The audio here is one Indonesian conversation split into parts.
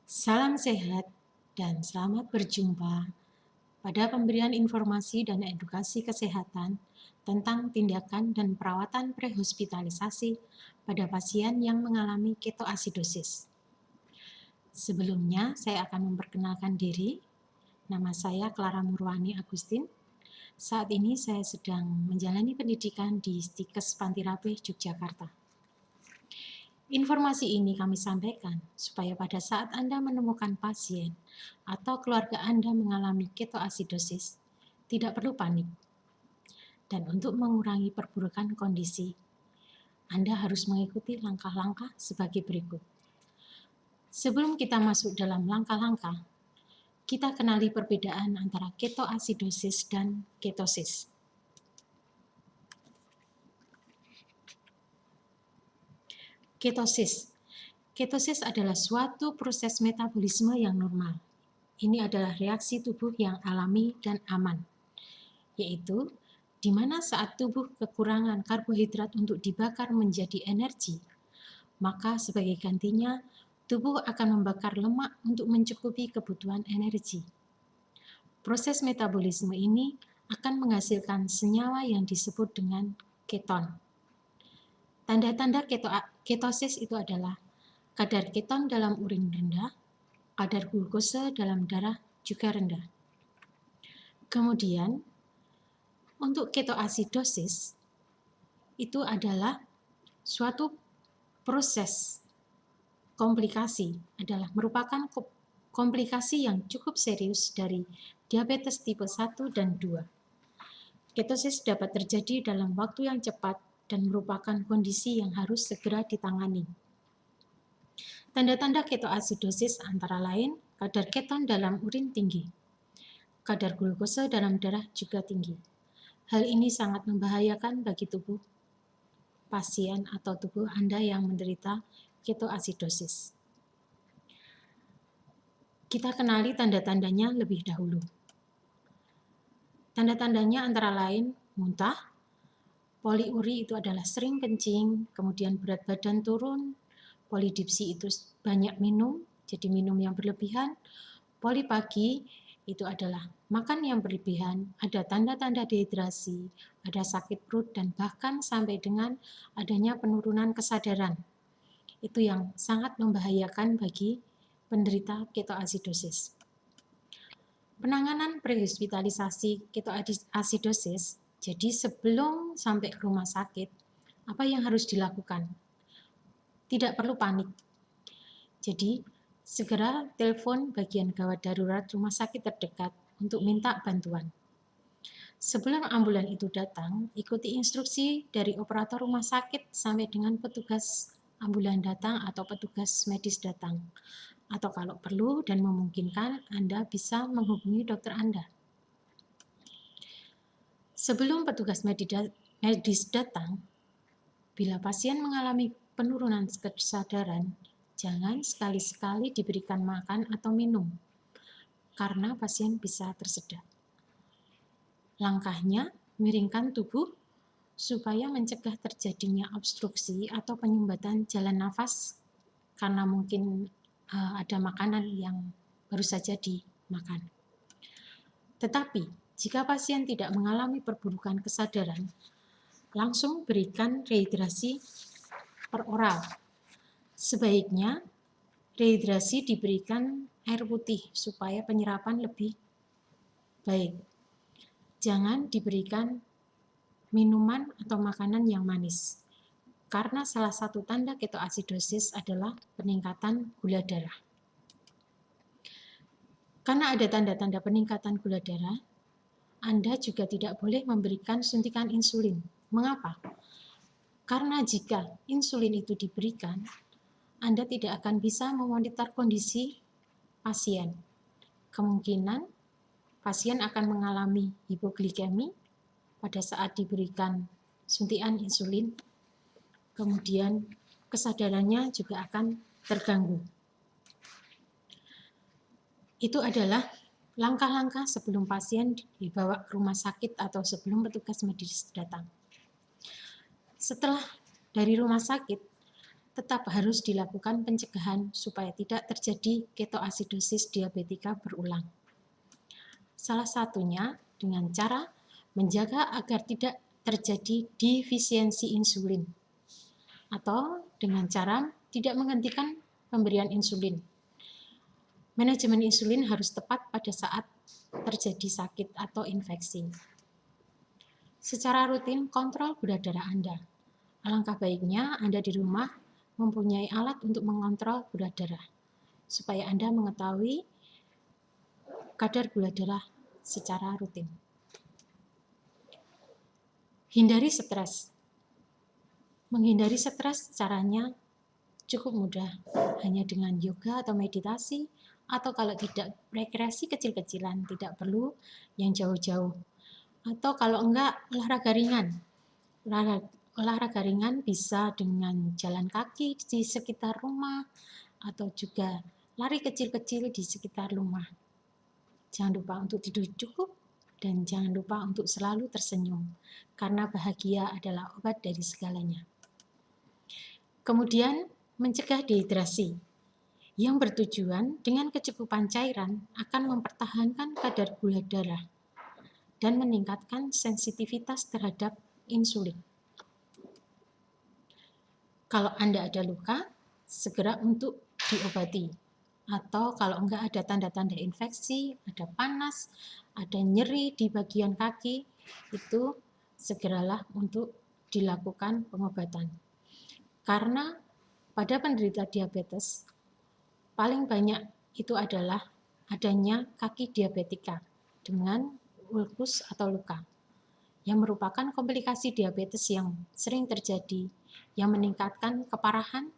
Salam sehat dan selamat berjumpa pada pemberian informasi dan edukasi kesehatan tentang tindakan dan perawatan prehospitalisasi pada pasien yang mengalami ketoasidosis. Sebelumnya, saya akan memperkenalkan diri. Nama saya Clara Murwani Agustin. Saat ini saya sedang menjalani pendidikan di Stikes Pantirabe, Yogyakarta. Informasi ini kami sampaikan supaya pada saat Anda menemukan pasien atau keluarga Anda mengalami ketoasidosis, tidak perlu panik. Dan untuk mengurangi perburukan kondisi, Anda harus mengikuti langkah-langkah sebagai berikut. Sebelum kita masuk dalam langkah-langkah, kita kenali perbedaan antara ketoasidosis dan ketosis. Ketosis. Ketosis adalah suatu proses metabolisme yang normal. Ini adalah reaksi tubuh yang alami dan aman, yaitu di mana saat tubuh kekurangan karbohidrat untuk dibakar menjadi energi, maka sebagai gantinya tubuh akan membakar lemak untuk mencukupi kebutuhan energi. Proses metabolisme ini akan menghasilkan senyawa yang disebut dengan keton. Tanda-tanda ketosis itu adalah kadar keton dalam urin rendah, kadar glukosa dalam darah juga rendah. Kemudian, untuk ketoasidosis, itu adalah suatu proses komplikasi, merupakan komplikasi yang cukup serius dari diabetes tipe 1 dan 2. Ketosis dapat terjadi dalam waktu yang cepat dan merupakan kondisi yang harus segera ditangani. Tanda-tanda ketoasidosis antara lain kadar keton dalam urin tinggi, kadar glukosa dalam darah juga tinggi. Hal ini sangat membahayakan bagi tubuh pasien atau tubuh Anda yang menderita ketoasidosis. Kita kenali tanda-tandanya lebih dahulu. Tanda-tandanya antara lain muntah, poliuri itu adalah sering kencing, kemudian berat badan turun, polidipsi itu banyak minum, jadi minum yang berlebihan, polipagi itu adalah makan yang berlebihan, ada tanda-tanda dehidrasi, ada sakit perut, dan bahkan sampai dengan adanya penurunan kesadaran. Itu yang sangat membahayakan bagi penderita ketoasidosis. Penanganan prehospitalisasi ketoasidosis, jadi sebelum sampai ke rumah sakit, apa yang harus dilakukan? Tidak perlu panik. Jadi, segera telepon bagian gawat darurat rumah sakit terdekat untuk minta bantuan. Sebelum ambulan itu datang, ikuti instruksi dari operator rumah sakit sampai dengan petugas ambulan datang atau petugas medis datang. Atau kalau perlu dan memungkinkan, Anda bisa menghubungi dokter Anda. Sebelum petugas medis datang, bila pasien mengalami penurunan kesadaran, jangan sekali-sekali diberikan makan atau minum, karena pasien bisa tersedak. Langkahnya, miringkan tubuh supaya mencegah terjadinya obstruksi atau penyumbatan jalan nafas karena mungkin ada makanan yang baru saja dimakan. Tetapi, jika pasien tidak mengalami perburukan kesadaran, langsung berikan rehidrasi per oral. Sebaiknya rehidrasi diberikan air putih supaya penyerapan lebih baik. Jangan diberikan minuman atau makanan yang manis, karena salah satu tanda ketoasidosis adalah peningkatan gula darah. Karena ada tanda-tanda peningkatan gula darah, Anda juga tidak boleh memberikan suntikan insulin. Mengapa? Karena jika insulin itu diberikan, Anda tidak akan bisa memonitor kondisi pasien. Kemungkinan pasien akan mengalami hipoglikemi pada saat diberikan suntikan insulin, kemudian kesadarannya juga akan terganggu. Itu adalah langkah-langkah sebelum pasien dibawa ke rumah sakit atau sebelum petugas medis datang. Setelah dari rumah sakit, tetap harus dilakukan pencegahan supaya tidak terjadi ketoasidosis diabetika berulang. Salah satunya dengan cara menjaga agar tidak terjadi defisiensi insulin atau dengan cara tidak menghentikan pemberian insulin. Manajemen insulin harus tepat pada saat terjadi sakit atau infeksi. Secara rutin kontrol gula darah Anda. Alangkah baiknya Anda di rumah mempunyai alat untuk mengontrol gula darah, supaya Anda mengetahui kadar gula darah secara rutin. Hindari stres. Menghindari stres caranya cukup mudah, hanya dengan yoga atau meditasi, atau kalau tidak rekreasi kecil-kecilan, tidak perlu yang jauh-jauh. Atau kalau enggak olahraga ringan. Olahraga ringan bisa dengan jalan kaki di sekitar rumah atau juga lari kecil-kecil di sekitar rumah. Jangan lupa untuk tidur cukup dan jangan lupa untuk selalu tersenyum, karena bahagia adalah obat dari segalanya. Kemudian, mencegah dehidrasi, yang bertujuan dengan kecukupan cairan akan mempertahankan kadar gula darah dan meningkatkan sensitivitas terhadap insulin. Kalau Anda ada luka, segera untuk diobati. Atau kalau enggak ada tanda-tanda infeksi, ada panas, ada nyeri di bagian kaki, itu segeralah untuk dilakukan pengobatan. Karena pada penderita diabetes, paling banyak itu adalah adanya kaki diabetika dengan ulkus atau luka, yang merupakan komplikasi diabetes yang sering terjadi, yang meningkatkan keparahan,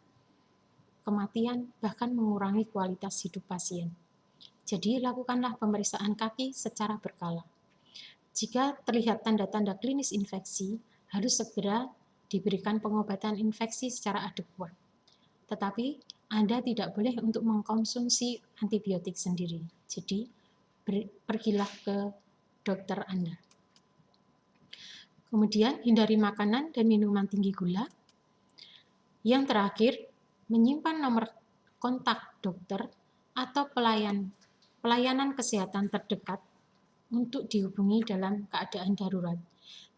kematian, bahkan mengurangi kualitas hidup pasien. Jadi, lakukanlah pemeriksaan kaki secara berkala. Jika terlihat tanda-tanda klinis infeksi, harus segera diberikan pengobatan infeksi secara adekuat. Tetapi, Anda tidak boleh untuk mengkonsumsi antibiotik sendiri. Jadi, pergilah ke dokter Anda. Kemudian, hindari makanan dan minuman tinggi gula. Yang terakhir, menyimpan nomor kontak dokter atau pelayanan kesehatan terdekat untuk dihubungi dalam keadaan darurat.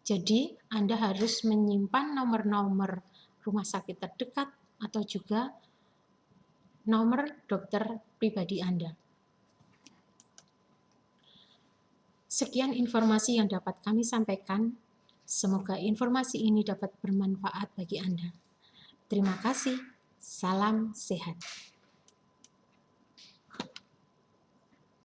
Jadi, Anda harus menyimpan nomor-nomor rumah sakit terdekat atau juga nomor dokter pribadi Anda. Sekian informasi yang dapat kami sampaikan. Semoga informasi ini dapat bermanfaat bagi Anda. Terima kasih. Salam sehat.